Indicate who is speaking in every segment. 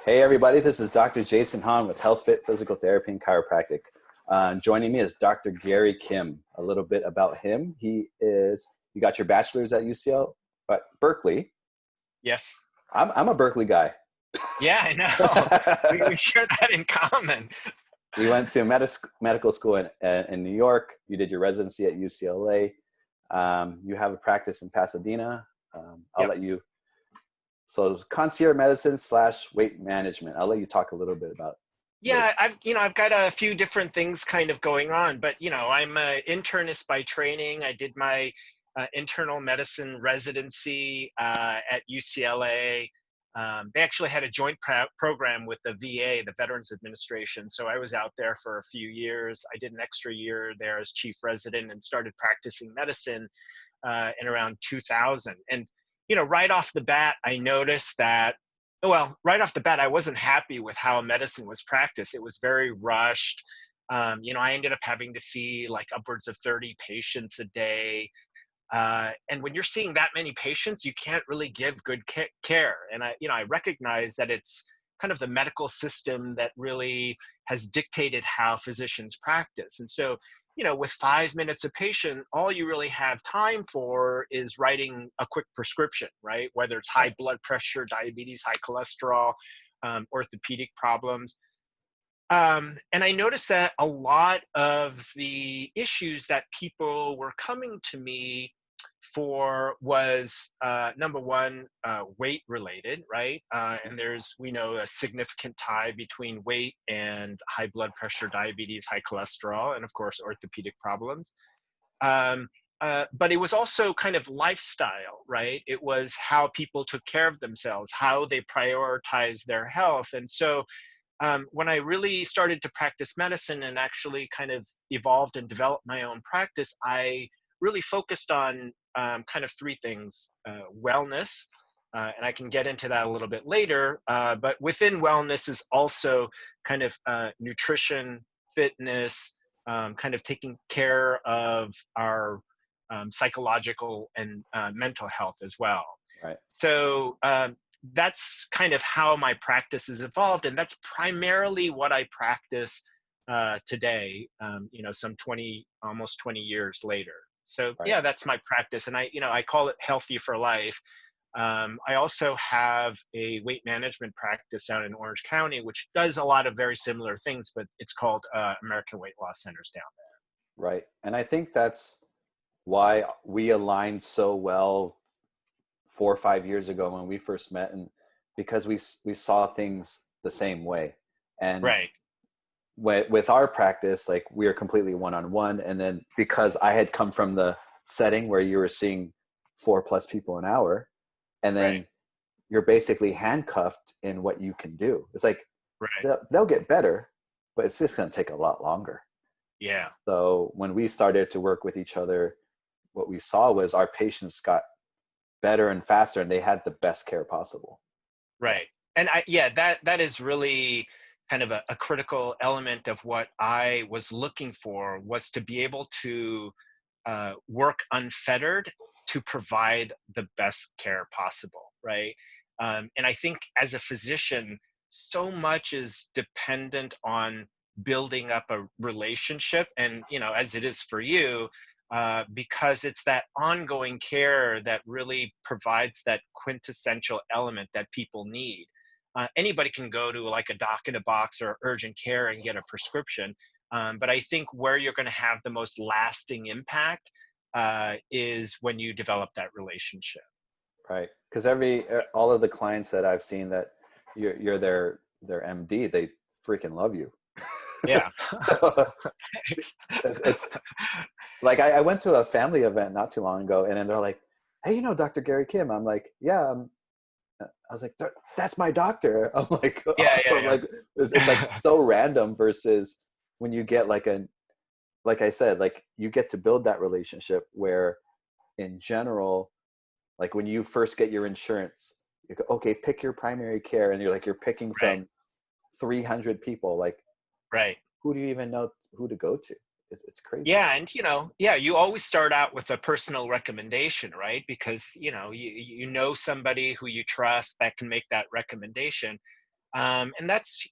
Speaker 1: Hey everybody, this is Dr. Jason Hahn with HealthFit Physical Therapy and Chiropractic. Joining me is Dr. Garry Kim. A little bit about him. You got your bachelor's at UCL, but Berkeley.
Speaker 2: Yes.
Speaker 1: I'm a Berkeley guy.
Speaker 2: Yeah, I know. We share that in common.
Speaker 1: You went to medical school in New York. You did your residency at UCLA. You have a practice in Pasadena. I'll
Speaker 2: Yep.
Speaker 1: let you. So concierge medicine / weight management. I'll let you talk a little bit about those.
Speaker 2: Yeah, I've got a few different things kind of going on, but I'm an internist by training. I did my internal medicine residency at UCLA. They actually had a joint program with the VA, the Veterans Administration. So I was out there for a few years. I did an extra year there as chief resident and started practicing medicine in around 2000. And right off the bat, I noticed that, well, right off the bat, I wasn't happy with how medicine was practiced. It was very rushed. I ended up having to see like upwards of 30 patients a day. And when you're seeing that many patients, you can't really give good care. And I recognize that it's kind of the medical system that really has dictated how physicians practice. And so, with 5 minutes a patient, all you really have time for is writing a quick prescription, right? Whether it's high blood pressure, diabetes, high cholesterol, orthopedic problems. And I noticed that a lot of the issues that people were coming to me for was number one, weight related, right? And we know a significant tie between weight and high blood pressure, diabetes, high cholesterol, and of course, orthopedic problems. But it was also kind of lifestyle, right? It was how people took care of themselves, how they prioritized their health. And so when I really started to practice medicine and actually kind of evolved and developed my own practice, I really focused on kind of three things: wellness, and I can get into that a little bit later, but within wellness is also kind of nutrition, fitness, kind of taking care of our psychological and mental health as well.
Speaker 1: Right.
Speaker 2: So that's kind of how my practice has evolved, and that's primarily what I practice today, some almost 20 years later. So
Speaker 1: Right.
Speaker 2: yeah, that's my practice. And I call it Healthy for Life. I also have a weight management practice down in Orange County, which does a lot of very similar things, but it's called American Weight Loss Centers down there.
Speaker 1: Right. And I think that's why we aligned so well 4 or 5 years ago when we first met, and because we saw things the same way. And
Speaker 2: Right.
Speaker 1: with our practice, like, we are completely one-on-one. And then because I had come from the setting where you were seeing 4+ people an hour, and then
Speaker 2: Right.
Speaker 1: you're basically handcuffed in what you can do. It's like,
Speaker 2: Right.
Speaker 1: they'll get better, but it's just going to take a lot longer.
Speaker 2: Yeah.
Speaker 1: So when we started to work with each other, what we saw was our patients got better and faster, and they had the best care possible.
Speaker 2: Right. And that is really kind of a critical element of what I was looking for, was to be able to work unfettered to provide the best care possible, right? And I think as a physician, so much is dependent on building up a relationship, and as it is for you, because it's that ongoing care that really provides that quintessential element that people need. Anybody can go to like a doc in a box or urgent care and get a prescription, but I think where you're going to have the most lasting impact is when you develop that relationship.
Speaker 1: Right. Because all of the clients that I've seen that you're their MD, they freaking love you.
Speaker 2: Yeah.
Speaker 1: it's like, I went to a family event not too long ago, and then they're like, "Hey, Dr. Garry Kim?" I'm like, "Yeah." I was like, "That's my doctor." I'm like,
Speaker 2: Yeah,
Speaker 1: awesome.
Speaker 2: yeah,
Speaker 1: Like, it's like so random versus when you get like like I said, like, you get to build that relationship where, in general, like when you first get your insurance, you go, okay, pick your primary care, and you're picking
Speaker 2: right,
Speaker 1: from 300 people. Like,
Speaker 2: right.
Speaker 1: who do you even know who to go to? It's crazy.
Speaker 2: Yeah, and you always start out with a personal recommendation, right? Because you know somebody who you trust that can make that recommendation. And that's,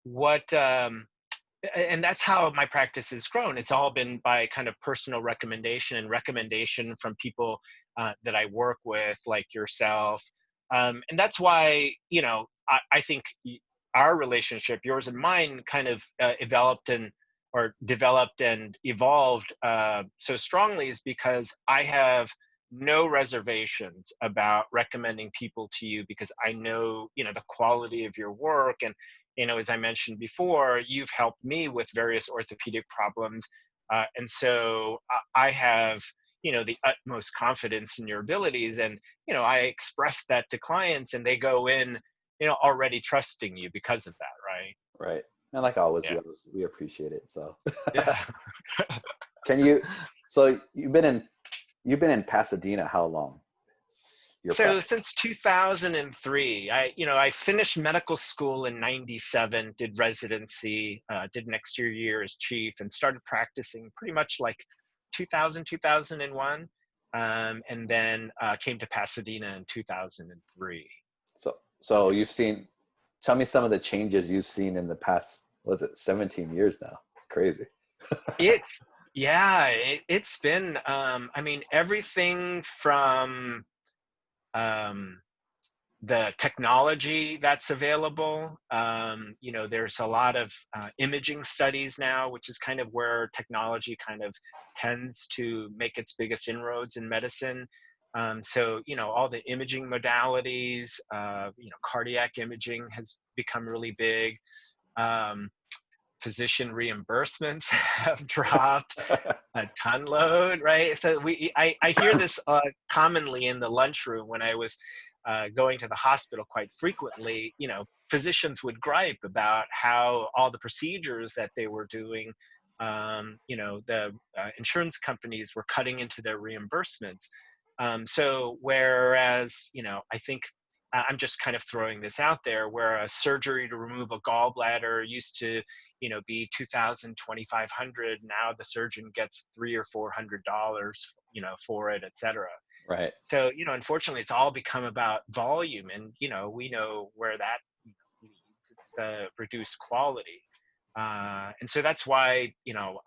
Speaker 2: what, and that's how my practice has grown. It's all been by kind of personal recommendation and recommendation from people that I work with, like yourself. And that's why, I think our relationship, yours and mine, kind of developed and evolved so strongly, is because I have no reservations about recommending people to you, because I know, the quality of your work. And as I mentioned before, you've helped me with various orthopedic problems. And so I have, the utmost confidence in your abilities. And, I express that to clients, and they go in, already trusting you because of that. Right.
Speaker 1: Right. And like always,
Speaker 2: Yeah.
Speaker 1: we appreciate it. So
Speaker 2: Yeah.
Speaker 1: can you, so you've been in Pasadena how long? Your
Speaker 2: So
Speaker 1: practice?
Speaker 2: since 2003, I finished medical school in 97, did residency, did an extra year as chief, and started practicing pretty much like 2000, 2001. And then came to Pasadena in 2003.
Speaker 1: So tell me some of the changes you've seen in the past, was it 17 years now? Crazy.
Speaker 2: It's, yeah, it's been, everything from, um, the technology that's available. There's a lot of imaging studies now, which is kind of where technology kind of tends to make its biggest inroads in medicine. So, all the imaging modalities, cardiac imaging has become really big. Um, Physician reimbursements have dropped a ton load, right? So I hear this commonly in the lunchroom when I was going to the hospital quite frequently. Physicians would gripe about how all the procedures that they were doing, the insurance companies were cutting into their reimbursements. So whereas, I think I'm just kind of throwing this out there, where a surgery to remove a gallbladder used to, be 2,000, 2,500. Now the surgeon gets $300 or $400, for it, etc.
Speaker 1: Right.
Speaker 2: So, unfortunately, it's all become about volume, and we know where that leads. It's reduced quality. And so that's why,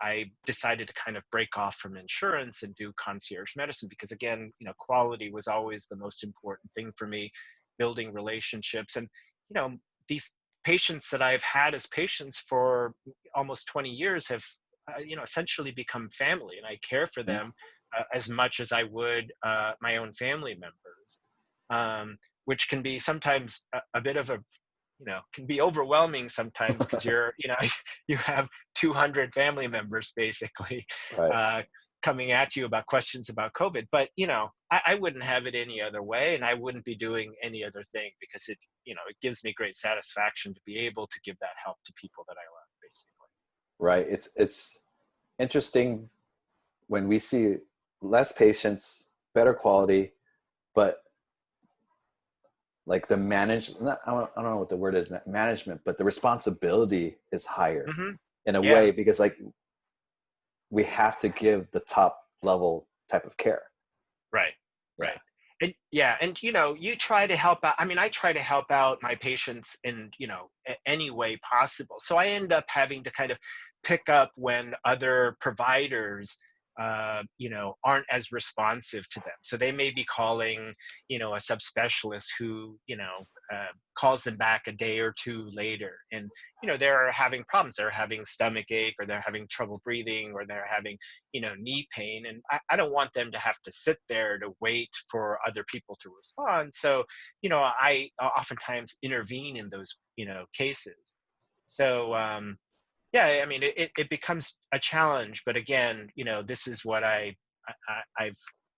Speaker 2: I decided to kind of break off from insurance and do concierge medicine, because again, quality was always the most important thing for me, building relationships. And, these patients that I've had as patients for almost 20 years have, essentially become family, and I care for
Speaker 1: Mhm.
Speaker 2: them as much as I would my own family members, which can be sometimes a bit of a, can be overwhelming sometimes, because you're, you have 200 family members basically
Speaker 1: Right.
Speaker 2: uh, coming at you about questions about COVID. But, I wouldn't have it any other way, and I wouldn't be doing any other thing, because it gives me great satisfaction to be able to give that help to people that I love, basically.
Speaker 1: Right. It's interesting when we see less patients, better quality, but like I don't know what the word is, management, but the responsibility is higher
Speaker 2: Hmm.
Speaker 1: in a
Speaker 2: Yeah.
Speaker 1: way, because like we have to give the top level type of care.
Speaker 2: Right.
Speaker 1: Yeah.
Speaker 2: Right. And yeah, and you try to help out. I mean, I try to help out my patients in, any way possible. So I end up having to kind of pick up when other providers aren't as responsive to them. So they may be calling, a subspecialist who, calls them back a day or two later. And, they're having problems. They're having stomach ache, or they're having trouble breathing, or they're having, knee pain. And I don't want them to have to sit there to wait for other people to respond. So, I oftentimes intervene in those, cases. So, yeah, I mean, it becomes a challenge, but again, this is what I've,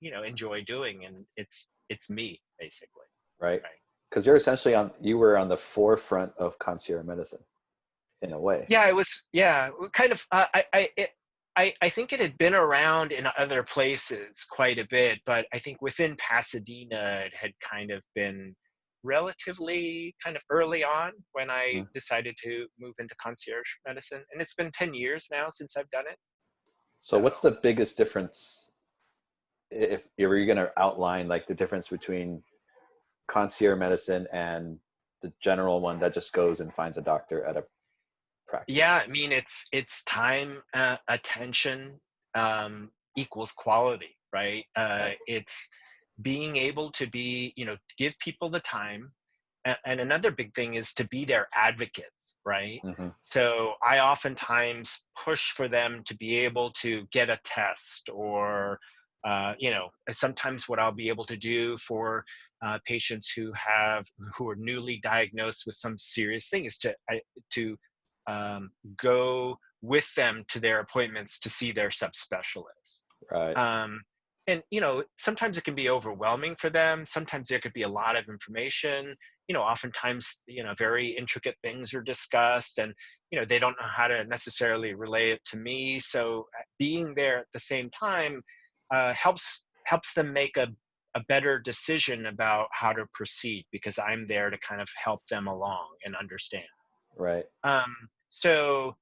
Speaker 2: enjoy doing, and it's me basically.
Speaker 1: Right.
Speaker 2: Right.
Speaker 1: Because you were on the forefront of concierge medicine in a way.
Speaker 2: Yeah, it was. Yeah, kind of. I think it had been around in other places quite a bit, but I think within Pasadena, it had kind of been relatively kind of early on when I
Speaker 1: Mhm.
Speaker 2: decided to move into concierge medicine, and it's been 10 years now since I've done it.
Speaker 1: So
Speaker 2: So,
Speaker 1: what's the biggest difference, if you were going to outline like the difference between concierge medicine and the general one that just goes and finds a doctor at a
Speaker 2: Yeah,
Speaker 1: practice?
Speaker 2: I mean, it's time, attention, equals quality, right?
Speaker 1: Right.
Speaker 2: It's being able to be, give people the time. And another big thing is to be their advocates, right?
Speaker 1: Hmm.
Speaker 2: So I oftentimes push for them to be able to get a test, or, sometimes what I'll be able to do for patients who are newly diagnosed with some serious thing is to go with them to their appointments to see their subspecialists.
Speaker 1: Right.
Speaker 2: um, and sometimes it can be overwhelming for them. Sometimes there could be a lot of information. Oftentimes, very intricate things are discussed, and they don't know how to necessarily relay it to me. So being there at the same time helps them make a better decision about how to proceed, because I'm there to kind of help them along and understand.
Speaker 1: Right.
Speaker 2: So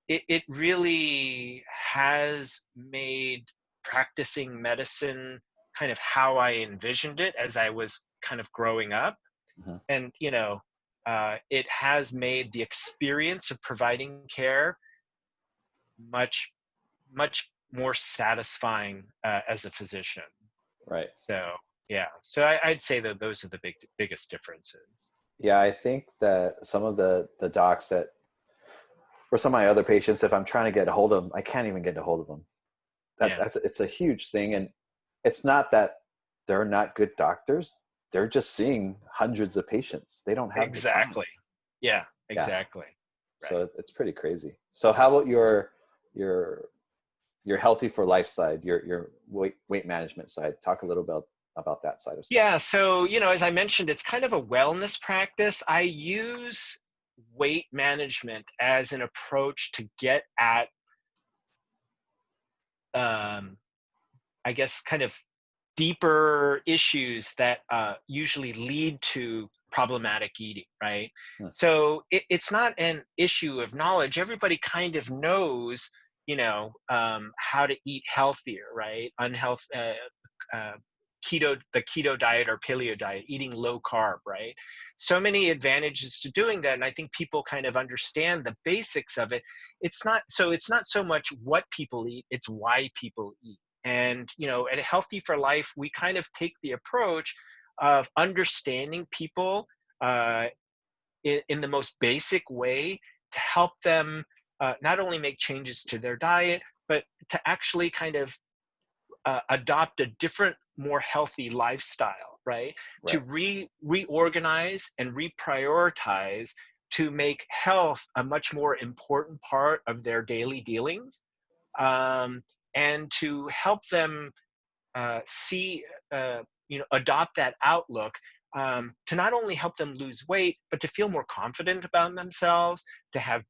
Speaker 2: it really has made practicing medicine kind of how I envisioned it as I was kind of growing up.
Speaker 1: Hmm.
Speaker 2: And, it has made the experience of providing care much, much more satisfying as a physician.
Speaker 1: Right.
Speaker 2: So, yeah. So I'd say that those are the biggest differences.
Speaker 1: Yeah, I think that some of the docs that, or some of my other patients, if I'm trying to get a hold of them, I can't even get a hold of them.
Speaker 2: Yeah,
Speaker 1: It's a huge thing, and it's not that they're not good doctors. They're just seeing hundreds of patients. They don't have the time.
Speaker 2: exactly. Yeah,
Speaker 1: Yeah,
Speaker 2: exactly.
Speaker 1: so
Speaker 2: Right.
Speaker 1: it's pretty crazy. So how about your your healthy for life side, your weight management side? Talk a little bit about that side of stuff.
Speaker 2: Yeah, so, as I mentioned, it's kind of a wellness practice. I use weight management as an approach to get at, um, I guess, kind of deeper issues that usually lead to problematic eating, right?
Speaker 1: Hmm.
Speaker 2: So it's not an issue of knowledge. Everybody kind of knows, how to eat healthier, right? Uh, the keto diet or paleo diet, eating low carb, right? So many advantages to doing that, and I think people kind of understand the basics of it. It's not so much what people eat; it's why people eat. And at Healthy for Life, we kind of take the approach of understanding people uh, in the most basic way to help them not only make changes to their diet, but to actually kind of adopt a different, more healthy lifestyle, right? To
Speaker 1: Right.
Speaker 2: reorganize and reprioritize to make health a much more important part of their daily dealings, um, and to help them see, adopt that outlook, to not only help them lose weight, but to feel more confident about themselves, to have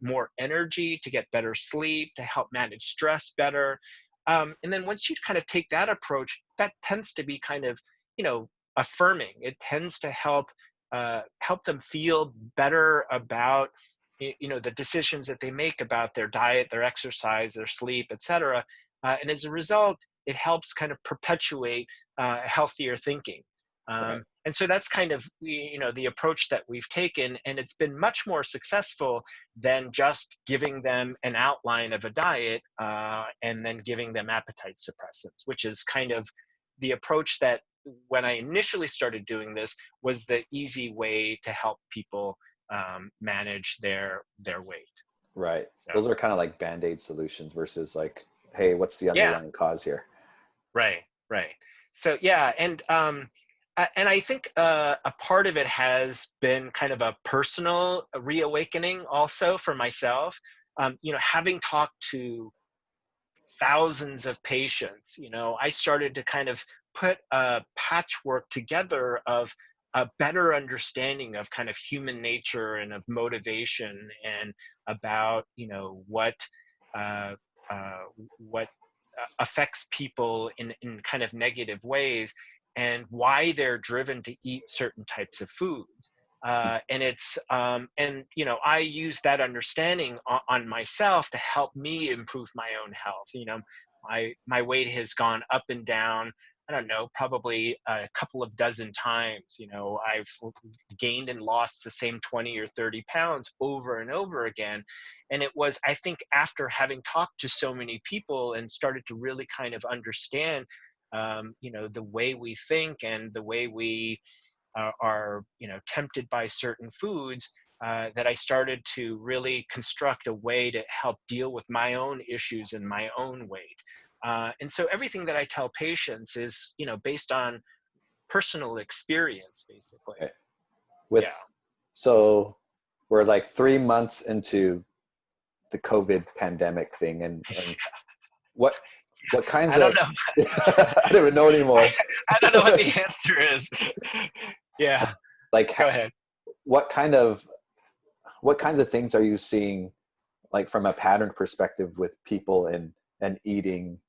Speaker 2: more energy, to get better sleep, to help manage stress better. And then once you kind of take that approach, that tends to be kind of, affirming. It tends to help them feel better about, the decisions that they make about their diet, their exercise, their sleep, etc. And as a result, it helps kind of perpetuate healthier thinking.
Speaker 1: Right.
Speaker 2: And so that's kind of the approach that we've taken, and it's been much more successful than just giving them an outline of a diet and then giving them appetite suppressants, which is kind of the approach that when I initially started doing this was the easy way to help people manage their weight.
Speaker 1: Right.
Speaker 2: So
Speaker 1: Those are kind of like band-aid solutions versus like, hey, what's the
Speaker 2: yeah.
Speaker 1: underlying cause here?
Speaker 2: Right, right. So yeah, and I think a part of it has been kind of a personal reawakening also for myself. Having talked to thousands of patients, I started to kind of put a patchwork together of a better understanding of kind of human nature and of motivation, and about uh, uh, what affects people in kind of negative ways, and why they're driven to eat certain types of foods. I use that understanding on myself to help me improve my own health. My weight has gone up and down I don't know, probably a couple of dozen times. I've gained and lost the same 20 or 30 pounds over and over again. And it was, I think, after having talked to so many people and started to really kind of understand, the way we think and the way we are tempted by certain foods, that I started to really construct a way to help deal with my own issues and my own weight. And so everything that I tell patients is, based on personal experience, basically.
Speaker 1: Right.
Speaker 2: Yeah.
Speaker 1: So we're like 3 months into the COVID pandemic thing, and what kinds
Speaker 2: I don't
Speaker 1: of
Speaker 2: know.
Speaker 1: I don't even know
Speaker 2: I,
Speaker 1: anymore.
Speaker 2: I don't know what the answer is. Yeah.
Speaker 1: Like
Speaker 2: Go ahead.
Speaker 1: what kind of what kinds of things are you seeing, like from a pattern perspective, with people and eating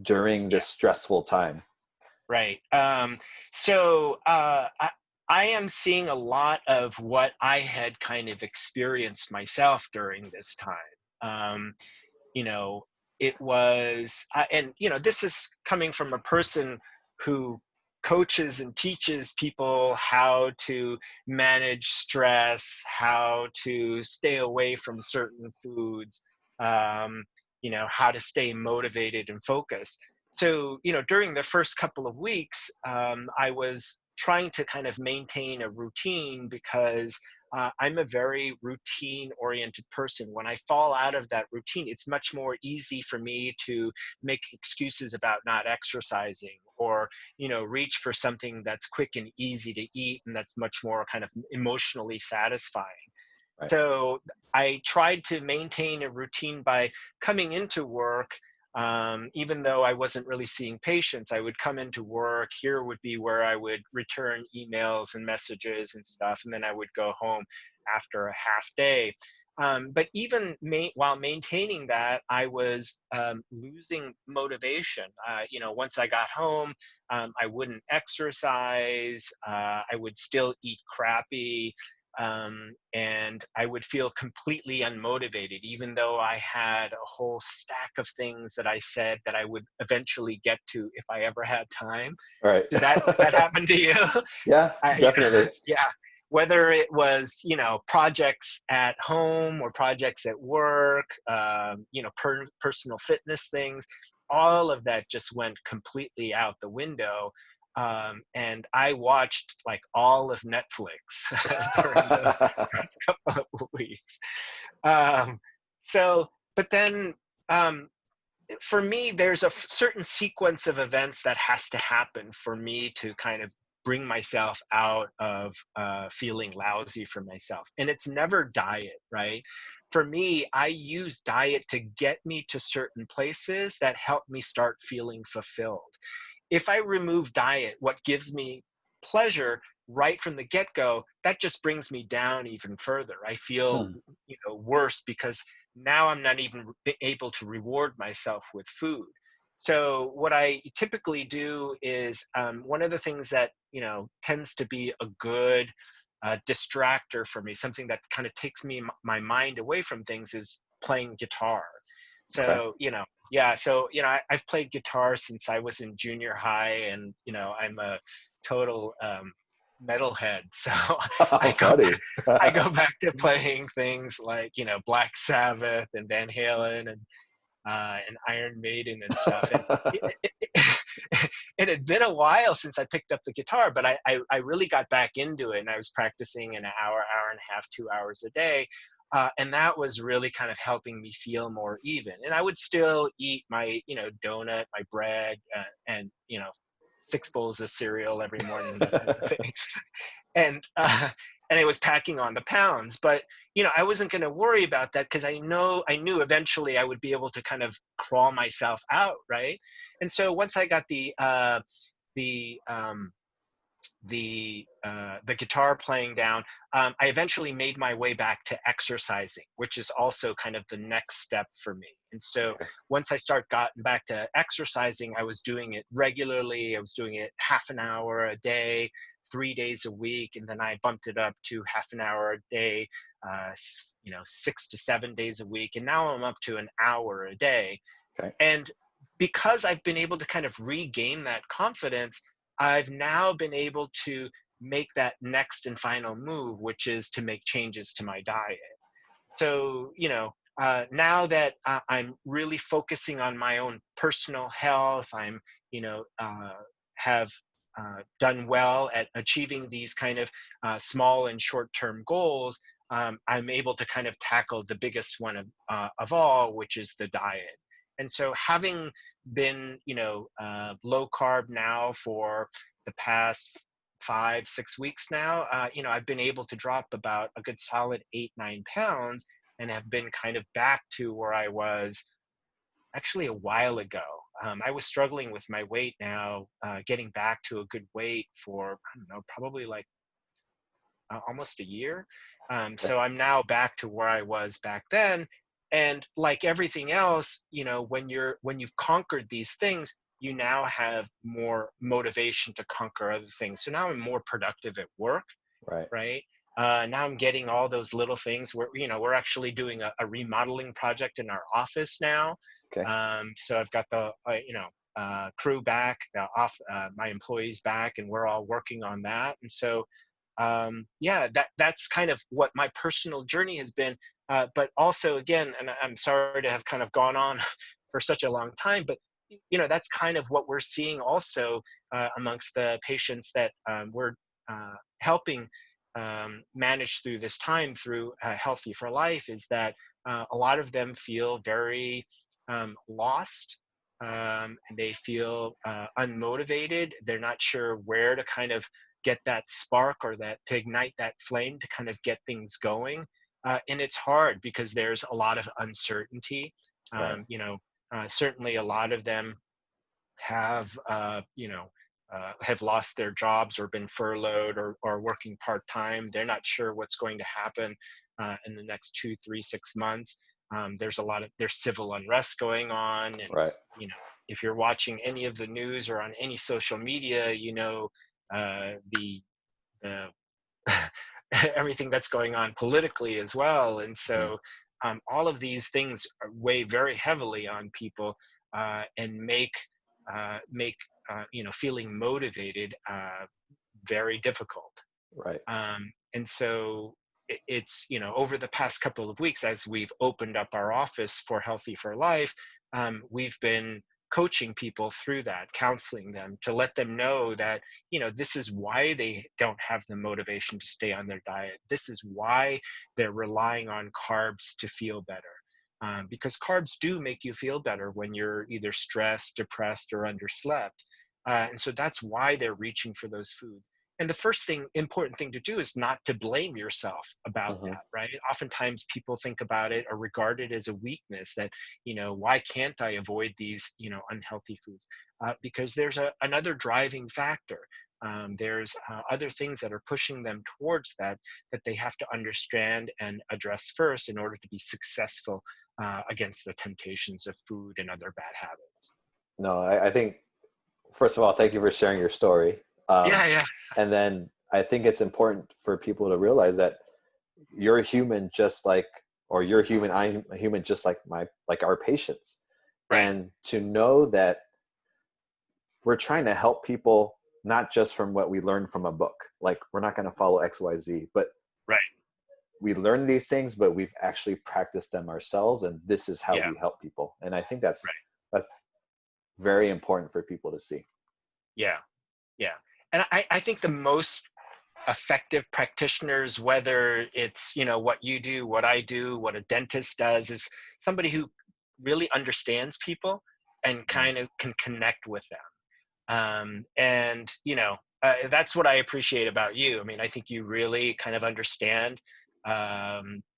Speaker 1: during
Speaker 2: Yeah.
Speaker 1: this stressful time?
Speaker 2: Right. So I am seeing a lot of what I had kind of experienced myself during this time. Um, you know, it was, and this is coming from a person who coaches and teaches people how to manage stress, how to stay away from certain foods, how to stay motivated and focused. So, during the first couple of weeks, I was trying to kind of maintain a routine because I'm a very routine oriented person. When I fall out of that routine, it's much more easy for me to make excuses about not exercising, or, reach for something that's quick and easy to eat and that's much more kind of emotionally satisfying.
Speaker 1: Right.
Speaker 2: So I tried to maintain a routine by coming into work. Even though I wasn't really seeing patients, I would come into work. Here would be where I would return emails and messages and stuff, and then I would go home after a half day. But even while maintaining that, I was losing motivation. Once I got home, I wouldn't exercise. I would still eat crappy. And I would feel completely unmotivated, even though I had a whole stack of things that I said that I would eventually get to if I ever had time.
Speaker 1: All right.
Speaker 2: Did that happen to you?
Speaker 1: Yeah, definitely.
Speaker 2: Yeah. Whether it was, projects at home or projects at work, personal fitness things, all of that just went completely out the window. And I watched like all of Netflix during those first couple of weeks. Um, but then, for me, there's a certain sequence of events that has to happen for me to kind of bring myself out of feeling lousy for myself. And it's never diet, right? For me, I use diet to get me to certain places that help me start feeling fulfilled. If I remove diet, what gives me pleasure right from the get-go, that just brings me down even further. I feel,
Speaker 1: Hmm.
Speaker 2: worse because now I'm not even able to reward myself with food. So what I typically do is, one of the things that tends to be a good distractor for me, something that kind of takes my mind away from things, is playing guitar.
Speaker 1: Okay.
Speaker 2: So yeah, so I've played guitar since I was in junior high, and I'm a total metalhead. So
Speaker 1: How
Speaker 2: I go
Speaker 1: funny.
Speaker 2: I go back to playing things like, Black Sabbath and Van Halen and Iron Maiden and stuff. And it had been a while since I picked up the guitar, but I really got back into it, and I was practicing an hour and a half, 2 hours a day. And that was really kind of helping me feel more even. And I would still eat my, donut, my bread, and, 6 bowls of cereal every morning, that type of thing. And it was packing on the pounds, but I wasn't going to worry about that because I knew eventually I would be able to kind of crawl myself out, right? And so once I got the the guitar playing down, I eventually made my way back to exercising, which is also kind of the next step for me. And so
Speaker 1: Okay.
Speaker 2: once I gotten back to exercising, I was doing it regularly. I was doing it half an hour a day, 3 days a week, and then I bumped it up to half an hour a day, 6 to 7 days a week, and now I'm up to an hour a day.
Speaker 1: Okay.
Speaker 2: And because I've been able to kind of regain that confidence, I've now been able to make that next and final move, which is to make changes to my diet. So, now that I'm really focusing on my own personal health, I'm, have done well at achieving these kind of small and short-term goals. I'm able to kind of tackle the biggest one of all, which is the diet. And so, having been, low carb now for the past 5, 6 weeks now, I've been able to drop about a good solid 8, 9 pounds, and have been kind of back to where I was actually a while ago. I was struggling with my weight now, getting back to a good weight for, I don't know, probably like almost a year.
Speaker 1: Okay.
Speaker 2: So I'm now back to where I was back then. And like everything else, when you've conquered these things, you now have more motivation to conquer other things. So now I'm more productive at work,
Speaker 1: Right.
Speaker 2: right? Now I'm getting all those little things where, we're actually doing a remodeling project in our office now.
Speaker 1: Okay.
Speaker 2: So I've got the, crew back, my employees back, and we're all working on that. And so, yeah, that's kind of what my personal journey has been. But also, again, and I'm sorry to have kind of gone on for such a long time, but that's kind of what we're seeing also amongst the patients that we're helping manage through this time through Healthy for Life, is that a lot of them feel very lost. And they feel unmotivated. They're not sure where to kind of get that spark, or that to ignite that flame to kind of get things going. And it's hard because there's a lot of uncertainty.
Speaker 1: Right.
Speaker 2: Certainly a lot of them have have lost their jobs or been furloughed, or working part-time. They're not sure what's going to happen in the next 2, 3, 6 months. There's civil unrest going on, and
Speaker 1: Right.
Speaker 2: if you're watching any of the news or on any social media, the everything that's going on politically as well. And
Speaker 1: Mhm.
Speaker 2: so all of these things weigh very heavily on people, and make feeling motivated very difficult.
Speaker 1: Right.
Speaker 2: And so it's, over the past couple of weeks, as we've opened up our office for Healthy for Life, we've been coaching people through that, counseling them to let them know that, this is why they don't have the motivation to stay on their diet. This is why they're relying on carbs to feel better. Because carbs do make you feel better when you're either stressed, depressed, or underslept. And so that's why they're reaching for those foods. And the important thing to do is not to blame yourself about
Speaker 1: Hmm.
Speaker 2: that, right? Oftentimes people think about it or regard it as a weakness, that, why can't I avoid these, unhealthy foods? Because there's another driving factor. There's other things that are pushing them towards that they have to understand and address first in order to be successful against the temptations of food and other bad habits.
Speaker 1: No, I think, first of all, thank you for sharing your story.
Speaker 2: Yeah, yeah,
Speaker 1: And then I think it's important for people to realize that you're human, just like, or you're human, I'm a human, just like our patients.
Speaker 2: right,
Speaker 1: And to know that we're trying to help people, not just from what we learned from a book. Like, we're not going to follow XYZ, but
Speaker 2: right,
Speaker 1: we learn these things, but we've actually practiced them ourselves, and this is how
Speaker 2: yeah,
Speaker 1: we help people. And I think that's
Speaker 2: right,
Speaker 1: very important for people to see.
Speaker 2: yeah, yeah. And I think the most effective practitioners, whether it's, what you do, what I do, what a dentist does, is somebody who really understands people and
Speaker 1: Mhm.
Speaker 2: kind of can connect with them. And that's what I appreciate about you. I mean, I think you really kind of understand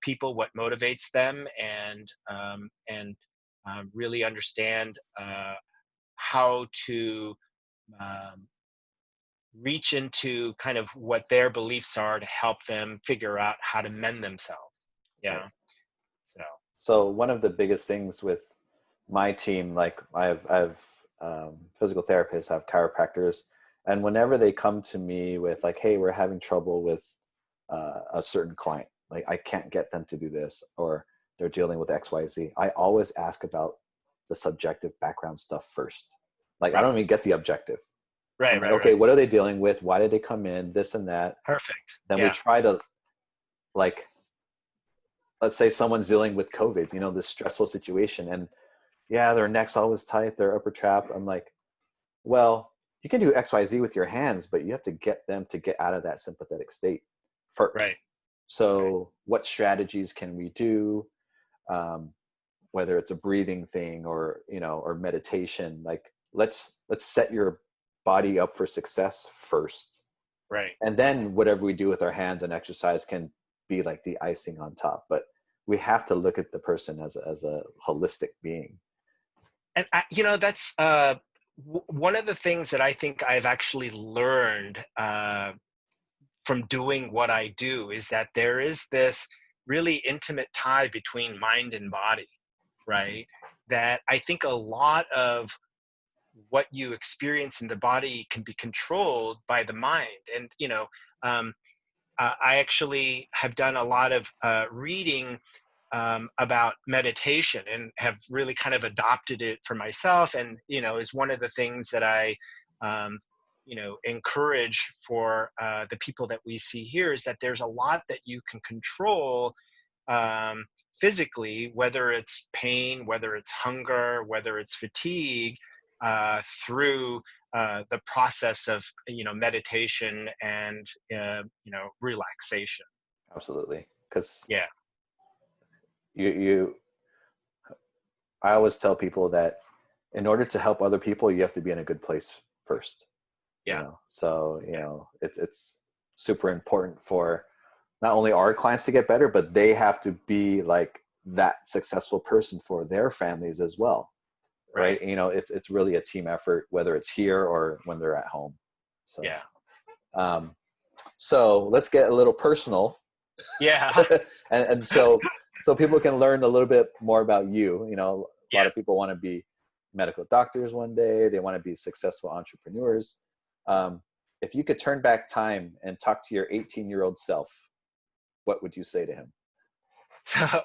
Speaker 2: people, what motivates them, and really understand how to um, reach into kind of what their beliefs are to help them figure out how to mend themselves.
Speaker 1: Right.
Speaker 2: Yeah. So,
Speaker 1: So one of the biggest things with my team, like I have physical therapists, I have chiropractors, and whenever they come to me with like, hey, we're having trouble with a certain client, like I can't get them to do this, or they're dealing with XYZ, I always ask about the subjective background stuff first. Like, I
Speaker 2: Right.
Speaker 1: don't even get the objective. I'm
Speaker 2: Right.
Speaker 1: like,
Speaker 2: Right.
Speaker 1: okay,
Speaker 2: Right.
Speaker 1: what are they dealing with? Why did they come in? This and that.
Speaker 2: Perfect.
Speaker 1: Then we
Speaker 2: Yeah.
Speaker 1: try to, like, let's say someone's dealing with COVID, this stressful situation, and yeah, their neck's always tight, their upper trap. I'm like, well, you can do XYZ with your hands, but you have to get them to get out of that sympathetic state
Speaker 2: Right.
Speaker 1: first.
Speaker 2: Right.
Speaker 1: So what strategies can we do? Um, whether it's a breathing thing or meditation, like let's set your body up for success first.
Speaker 2: Right.
Speaker 1: And then whatever we do with our hands and exercise can be like the icing on top. But we have to look at the person as a holistic being.
Speaker 2: And that's one of the things that I think I've actually learned from doing what I do is that there is this really intimate tie between mind and body, right? That I think a lot of what you experience in the body can be controlled by the mind. And, um, I actually have done a lot of reading about meditation and have really kind of adopted it for myself. And, is one of the things that I, um, encourage for the people that we see here is that there's a lot that you can control um, physically, whether it's pain, whether it's hunger, whether it's fatigue, through the process of meditation and relaxation.
Speaker 1: Absolutely. Because
Speaker 2: Yeah,
Speaker 1: you I always tell people that in order to help other people, you have to be in a good place first.
Speaker 2: yeah,
Speaker 1: So
Speaker 2: yeah,
Speaker 1: it's super important for not only our clients to get better, but they have to be like that successful person for their families as well,
Speaker 2: right,
Speaker 1: right? It's really a team effort, whether it's here or when they're at home. So
Speaker 2: yeah,
Speaker 1: um, so let's get a little personal.
Speaker 2: yeah,
Speaker 1: and so people can learn a little bit more about you. A lot
Speaker 2: yeah.
Speaker 1: of people want to be medical doctors one day. They want to be successful entrepreneurs. um, if you could turn back time and talk to your 18-year-old self, what would you say to him?
Speaker 2: So,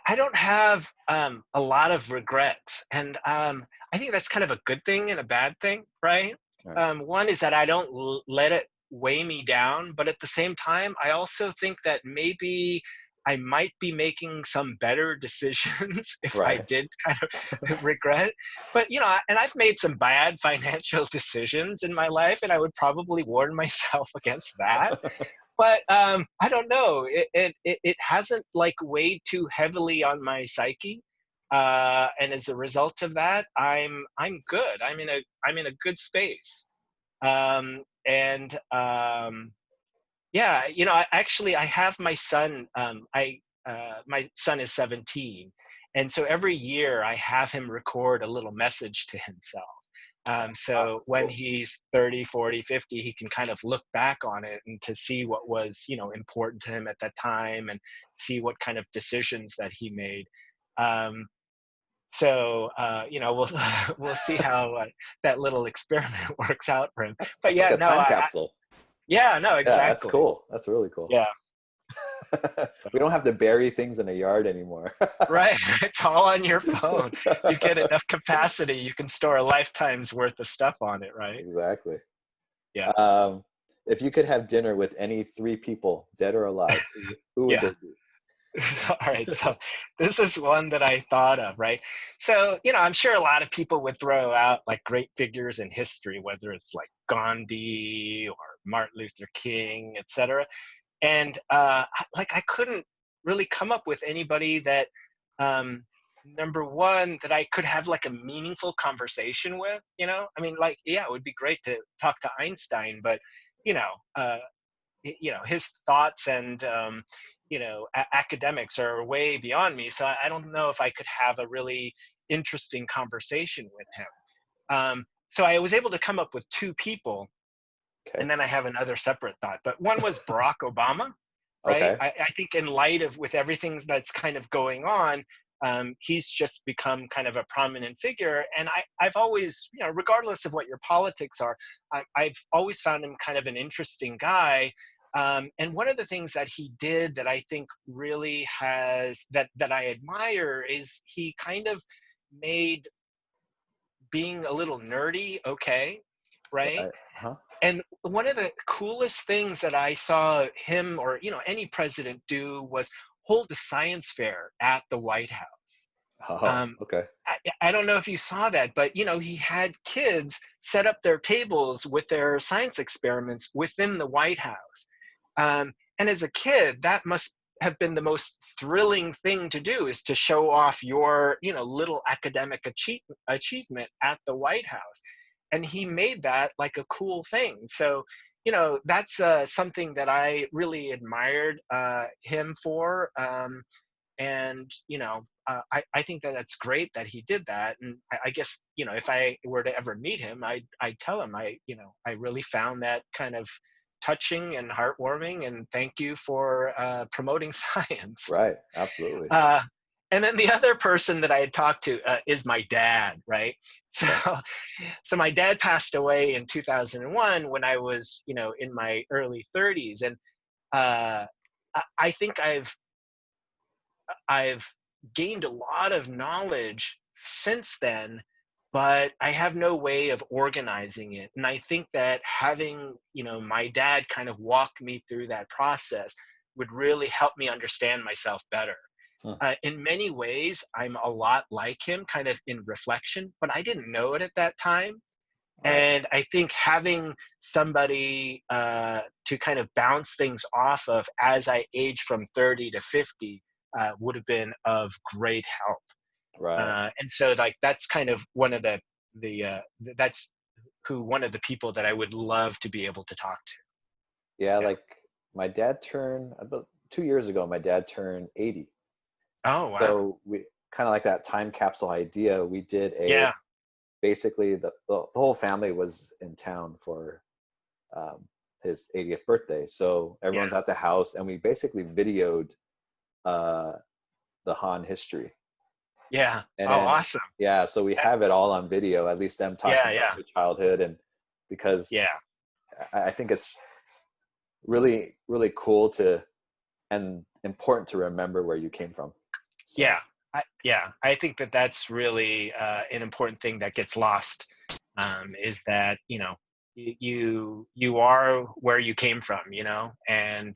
Speaker 2: I don't have a lot of regrets, and I think that's kind of a good thing and a bad thing, right?
Speaker 1: All right.
Speaker 2: One is that I don't let it weigh me down, but at the same time, I also think that maybe I might be making some better decisions if I
Speaker 1: Right.
Speaker 2: did kind of regret. But and I've made some bad financial decisions in my life, and I would probably warn myself against that. But I don't know. It hasn't like weighed too heavily on my psyche, and as a result of that, I'm good. I'm in a good space. And yeah, I have my son. I My son is 17, and so every year I have him record a little message to himself.
Speaker 1: Wow,
Speaker 2: So
Speaker 1: that's
Speaker 2: when
Speaker 1: cool.
Speaker 2: he's 30, 40, 50, he can kind of look back on it and to see what was, important to him at that time and see what kind of decisions that he made. Um, we'll we'll see how that little experiment works out for him. But
Speaker 1: That's like
Speaker 2: yeah,
Speaker 1: a
Speaker 2: no,
Speaker 1: time capsule.
Speaker 2: yeah, no,
Speaker 1: Yeah, that's
Speaker 2: exactly.
Speaker 1: cool. That's really cool.
Speaker 2: Yeah.
Speaker 1: We don't have to bury things in a yard anymore.
Speaker 2: Right. It's all on your phone. You get enough capacity, you can store a lifetime's worth of stuff on it, right?
Speaker 1: Exactly.
Speaker 2: Yeah.
Speaker 1: um, if you could have dinner with any three people, dead or alive, who would
Speaker 2: Yeah.
Speaker 1: they be?
Speaker 2: All right. So this is one that I thought of, right? So, I'm sure a lot of people would throw out like great figures in history, whether it's like Gandhi or Martin Luther King, etc. And I couldn't really come up with anybody that, number one, that I could have like a meaningful conversation with. I mean, like, yeah, it would be great to talk to Einstein, but you know, uh, his thoughts and academics are way beyond me. So I don't know if I could have a really interesting conversation with him. So I was able to come up with two people,
Speaker 1: Okay.
Speaker 2: and then I have another separate thought. But one was Barack Obama, right?
Speaker 1: Okay.
Speaker 2: I think in light of with everything that's kind of going on, he's just become kind of a prominent figure. And I've always, regardless of what your politics are, I've always found him kind of an interesting guy. And one of the things that he did that I think really that I admire is he kind of made being a little nerdy okay, right?
Speaker 1: Right. Uh-huh.
Speaker 2: And one of the coolest things that I saw him or any president do was hold a science fair at the White House.
Speaker 1: Oh,
Speaker 2: Um,
Speaker 1: okay.
Speaker 2: I don't know if you saw that, but he had kids set up their tables with their science experiments within the White House. And as a kid, that must have been the most thrilling thing to do, is to show off your little academic achievement at the White House. And he made that like a cool thing. So that's something that I really admired him for. And I think that that's great that he did that. And I guess if I were to ever meet him, I'd tell him I really found that kind of touching and heartwarming, and thank you for promoting science.
Speaker 1: Right. Absolutely.
Speaker 2: uh, and then the other person that I had talked to is my dad, right? So
Speaker 1: Okay.
Speaker 2: so my dad passed away in 2001 when I was in my early 30s. And uh, I think I've gained a lot of knowledge since then, but I have no way of organizing it. And I think that having, my dad kind of walk me through that process would really help me understand myself better.
Speaker 1: Hmm.
Speaker 2: In many ways, I'm a lot like him, kind of in reflection, but I didn't know it at that time.
Speaker 1: Right.
Speaker 2: And I think having somebody to kind of bounce things off of as I age from 30 to 50 would have been of great help.
Speaker 1: Right.
Speaker 2: And so, like, that's kind of one of that's who one of the people that I would love to be able to talk to.
Speaker 1: Yeah.
Speaker 2: Yeah.
Speaker 1: Like my dad turned about 2 years ago. My dad turned 80.
Speaker 2: Oh, wow.
Speaker 1: So we kind of like that time capsule idea. We did a
Speaker 2: Yeah.
Speaker 1: basically the whole family was in town for um, his 80th birthday. So
Speaker 2: Yeah.
Speaker 1: everyone's at the house, and we basically videoed uh, the Han history.
Speaker 2: Yeah.
Speaker 1: And
Speaker 2: Oh,
Speaker 1: then,
Speaker 2: awesome.
Speaker 1: yeah, so we
Speaker 2: That's
Speaker 1: have it
Speaker 2: cool.
Speaker 1: all on video, at least them talking
Speaker 2: Yeah.
Speaker 1: about
Speaker 2: Yeah.
Speaker 1: their childhood. And because
Speaker 2: Yeah.
Speaker 1: I think it's really, really cool and important to remember where you came from. So,
Speaker 2: Yeah, I think that that's really an important thing that gets lost. Is that you are where you came from, and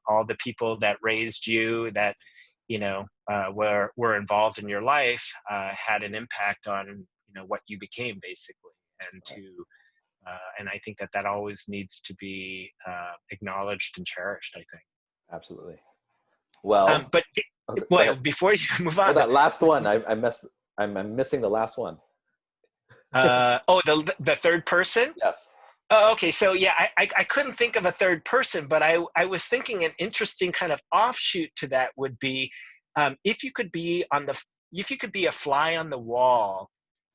Speaker 2: all the people that raised you, that were involved in your life, had an impact on what you became, basically. And
Speaker 1: right,
Speaker 2: and I think that that always needs to be acknowledged and cherished, I think.
Speaker 1: absolutely. Well,
Speaker 2: But
Speaker 1: okay, go ahead.
Speaker 2: well, before you move
Speaker 1: Oh,
Speaker 2: on,
Speaker 1: that last one, I messed. I'm missing the last one.
Speaker 2: oh, the third person.
Speaker 1: Yes.
Speaker 2: Oh, okay. So yeah, I couldn't think of a third person, but I was thinking an interesting kind of offshoot to that would be, if you could be if you could be a fly on the wall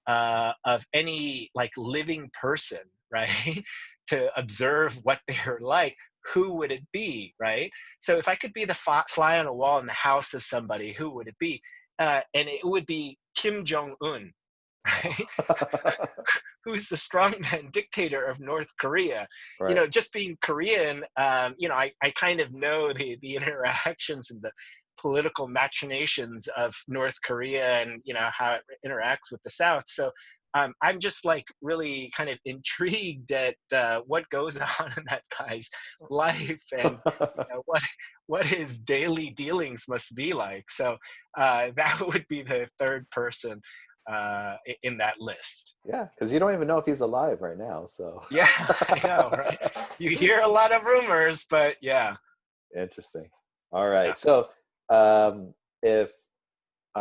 Speaker 2: of any like living person, right? To observe what they're like, who would it be, right? So if I could be the fly on a wall in the house of somebody, who would it be? And it would be Kim Jong Un, right? Who's the strongman dictator of North Korea.
Speaker 1: Right.
Speaker 2: Just being Korean, I kind of know the interactions and the political machinations of North Korea, and how it interacts with the South. So I'm just like really kind of intrigued at what goes on in that guy's life, and what his daily dealings must be like. So that would be the third person in that list.
Speaker 1: Yeah, because you don't even know if he's alive right now. So
Speaker 2: Yeah, I know, right? You hear a lot of rumors, but yeah,
Speaker 1: interesting. All
Speaker 2: yeah.
Speaker 1: right. So if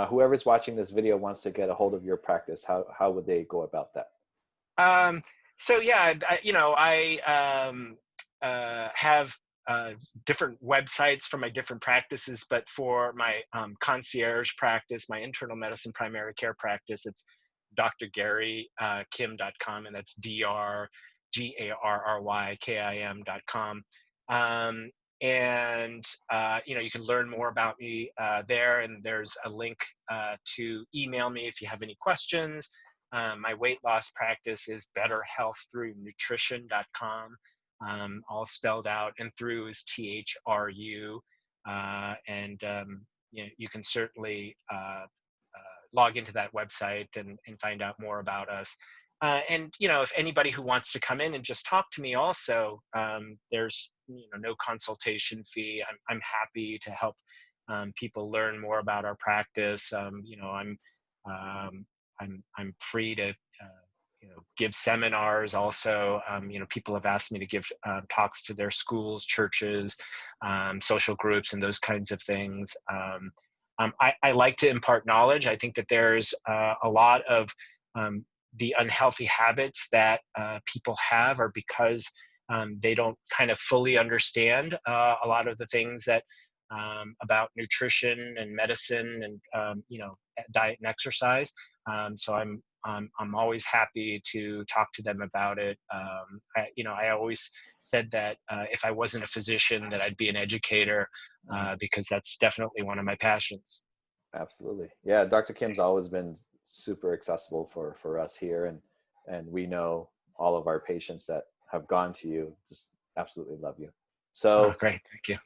Speaker 1: whoever's watching this video wants to get a hold of your practice, how would they go about that?
Speaker 2: Um, so yeah, have different websites for my different practices, but for my concierge practice, my internal medicine primary care practice, it's drgarrykim.com, and that's drgarrykim.com. And you can learn more about me there, and there's a link to email me if you have any questions. My weight loss practice is betterhealththroughnutrition.com. all spelled out, and through is THRU. And you can certainly log into that website and find out more about us. And if anybody who wants to come in and just talk to me also, there's no consultation fee. I'm happy to help people learn more about our practice. I'm free to give seminars also. People have asked me to give talks to their schools, churches, social groups, and those kinds of things. I like to impart knowledge. I think that there's a lot of the unhealthy habits that people have are because they don't kind of fully understand a lot of the things that about nutrition and medicine and diet and exercise. So I'm always happy to talk to them about it. I always said that if I wasn't a physician, that I'd be an educator, because that's definitely one of my passions.
Speaker 1: Absolutely. Yeah, Dr. Kim's always been super accessible for us here, and we know all of our patients that have gone to you just absolutely love you.
Speaker 2: Oh,
Speaker 1: So
Speaker 2: great. Thank you.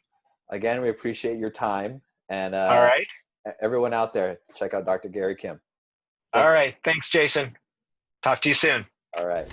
Speaker 1: again, we appreciate your time, and
Speaker 2: All right.
Speaker 1: everyone out there, check out Dr. Garry Kim.
Speaker 2: All
Speaker 1: Thanks.
Speaker 2: right. Thanks, Jason. Talk to you soon.
Speaker 1: All right.